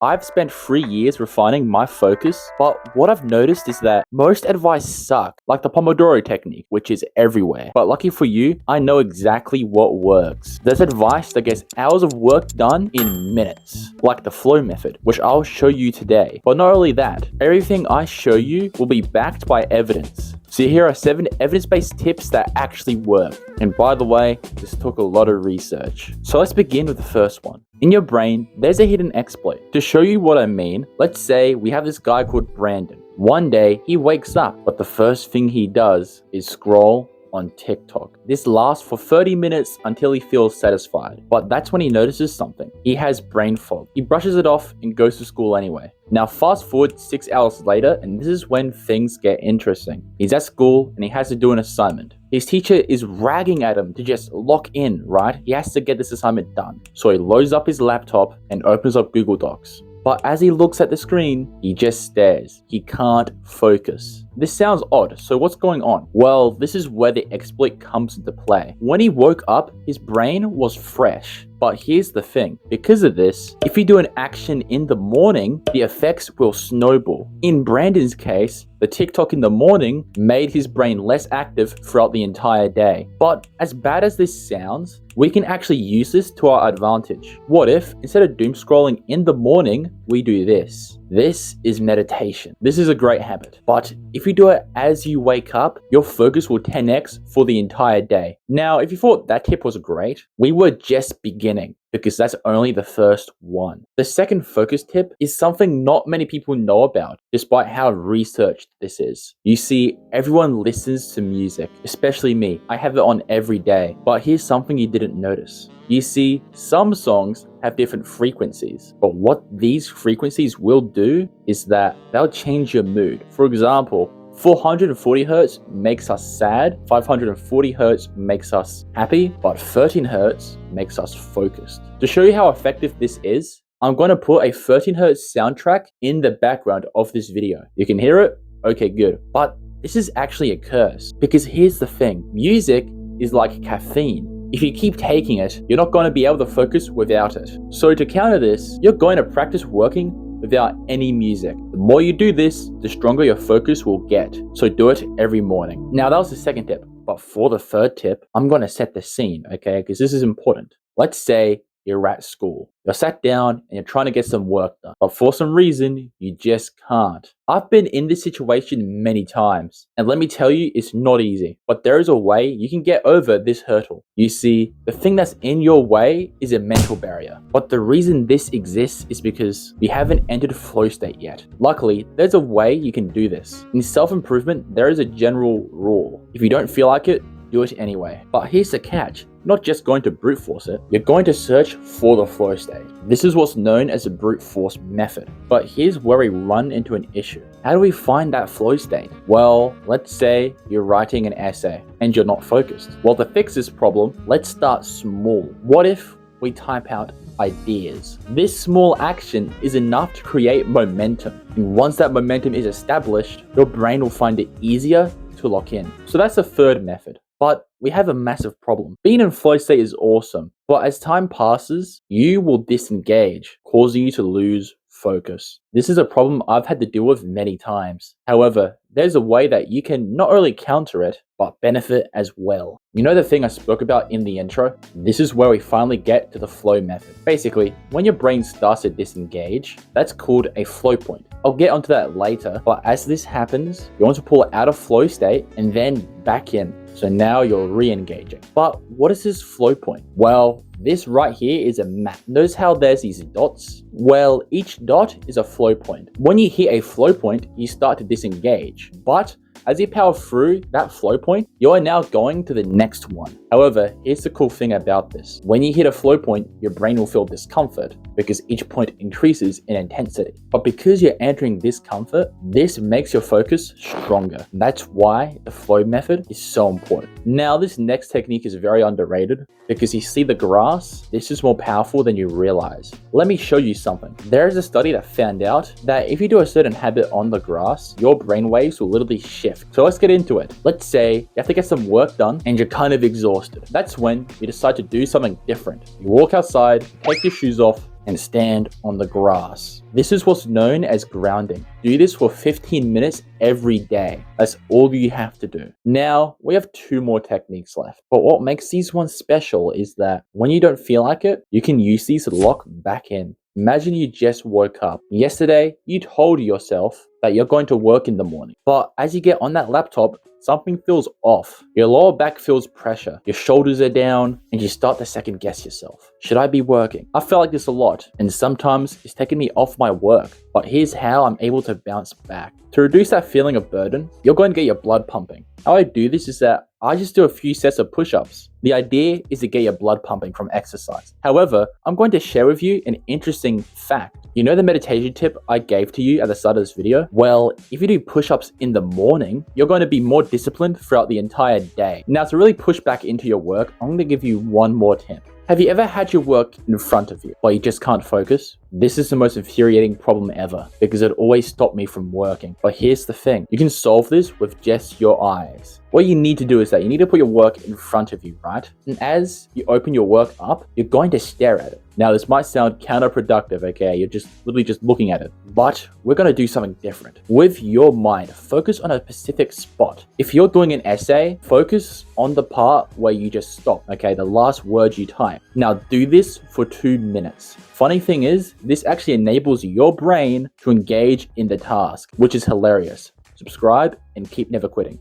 I've spent 3 years refining my focus, but what I've noticed is that most advice suck, like the Pomodoro technique, which is everywhere. But lucky for you, I know exactly what works. There's advice that gets hours of work done in minutes, like the flow method, which I'll show you today. But not only that, everything I show you will be backed by evidence. So here are 7 evidence-based tips that actually work. And by the way, this took a lot of research. So let's begin with the first one. In your brain, there's a hidden exploit. To show you what I mean, let's say we have this guy called Brandon. One day, he wakes up, but the first thing he does is scroll on TikTok. This lasts for 30 minutes until he feels satisfied. But that's when he notices something. He has brain fog. He brushes it off and goes to school anyway. Now fast forward 6 hours later, and this is when things get interesting. He's at school and he has to do an assignment. His teacher is ragging at him to just lock in, right? He has to get this assignment done. So he loads up his laptop and opens up Google Docs. But as he looks at the screen, he just stares. He can't focus. This sounds odd, so what's going on? Well, this is where the exploit comes into play. When he woke up, his brain was fresh. But here's the thing, because of this, if you do an action in the morning, the effects will snowball. In Brandon's case, the TikTok in the morning made his brain less active throughout the entire day. But as bad as this sounds, we can actually use this to our advantage. What if, instead of doom scrolling in the morning, we do this? This is meditation. This is a great habit. But if you do it as you wake up, your focus will 10x for the entire day. Now, if you thought that tip was great, we were just beginning, because that's only the first one. The second focus tip is something not many people know about, despite how researched this is. You see, everyone listens to music, especially me. I have it on every day. But here's something you didn't notice. You see, some songs have different frequencies, but what these frequencies will do is that they'll change your mood. For example, 440 hertz makes us sad, 540 hertz makes us happy, but 13 hertz makes us focused. To show you how effective this is, I'm going to put a 13 hertz soundtrack in the background of this video. You can hear it? Okay, good. But this is actually a curse, because here's the thing. Music is like caffeine. If you keep taking it, you're not going to be able to focus without it. So to counter this, you're going to practice working without any music. The more you do this, the stronger your focus will get. So do it every morning. Now that was the second tip, but for the third tip, I'm going to set the scene, okay? Because this is important. Let's say you're at school. You're sat down and you're trying to get some work done, but for some reason, you just can't. I've been in this situation many times, and let me tell you, it's not easy, but there is a way you can get over this hurdle. You see, the thing that's in your way is a mental barrier, but the reason this exists is because we haven't entered flow state yet. Luckily, there's a way you can do this. In self-improvement, there is a general rule. If you don't feel like it, do it anyway. But here's the catch. You're not just going to brute force it, you're going to search for the flow state. This is what's known as a brute force method. But here's where we run into an issue. How do we find that flow state? Well, let's say you're writing an essay and you're not focused. Well, to fix this problem, let's start small. What if we type out ideas? This small action is enough to create momentum. And once that momentum is established, your brain will find it easier to lock in. So that's the third method. But we have a massive problem. Being in flow state is awesome, but as time passes, you will disengage, causing you to lose focus. This is a problem I've had to deal with many times. However, there's a way that you can not only counter it, but benefit as well. You know the thing I spoke about in the intro? This is where we finally get to the flow method. Basically, when your brain starts to disengage, that's called a flow point. I'll get onto that later, but as this happens, you want to pull it out of flow state and then back in. So now you're re-engaging. But what is this flow point? Well, this right here is a map. Notice how there's these dots? Well, each dot is a flow point. When you hit a flow point, you start to disengage. But as you power through that flow point, you are now going to the next one. However, here's the cool thing about this. When you hit a flow point, your brain will feel discomfort because each point increases in intensity. But because you're entering discomfort, this makes your focus stronger. And that's why the flow method is so important. Now, this next technique is very underrated because you see the grass, this is more powerful than you realize. Let me show you something. There is a study that found out that if you do a certain habit on the grass, your brain waves will literally shift. So let's get into it. Let's say you have to get some work done and you're kind of exhausted. That's when you decide to do something different. You walk outside, take your shoes off, and stand on the grass. This is what's known as grounding. Do this for 15 minutes every day. That's all you have to do. Now, we have 2 more techniques left. But what makes these ones special is that when you don't feel like it, you can use these to lock back in. Imagine you just woke up. Yesterday, you told yourself that you're going to work in the morning. But as you get on that laptop, something feels off. Your lower back feels pressure. Your shoulders are down and you start to second guess yourself. Should I be working? I feel like this a lot, and sometimes it's taking me off my work. But here's how I'm able to bounce back. To reduce that feeling of burden, you're going to get your blood pumping. How I do this is that I just do a few sets of push-ups. The idea is to get your blood pumping from exercise. However, I'm going to share with you an interesting fact. You know the meditation tip I gave to you at the start of this video? Well, if you do push-ups in the morning, you're going to be more disciplined throughout the entire day. Now, to really push back into your work, I'm going to give you one more tip. Have you ever had your work in front of you, but you just can't focus? This is the most infuriating problem ever because it always stopped me from working. But here's the thing, you can solve this with just your eyes. What you need to do is that you need to put your work in front of you, right? And as you open your work up, you're going to stare at it. Now, this might sound counterproductive, okay? You're just literally just looking at it. But we're going to do something different. With your mind, focus on a specific spot. If you're doing an essay, focus on the part where you just stop, okay? The last word you type. Now, do this for 2 minutes. Funny thing is, this actually enables your brain to engage in the task, which is hilarious. Subscribe and keep never quitting.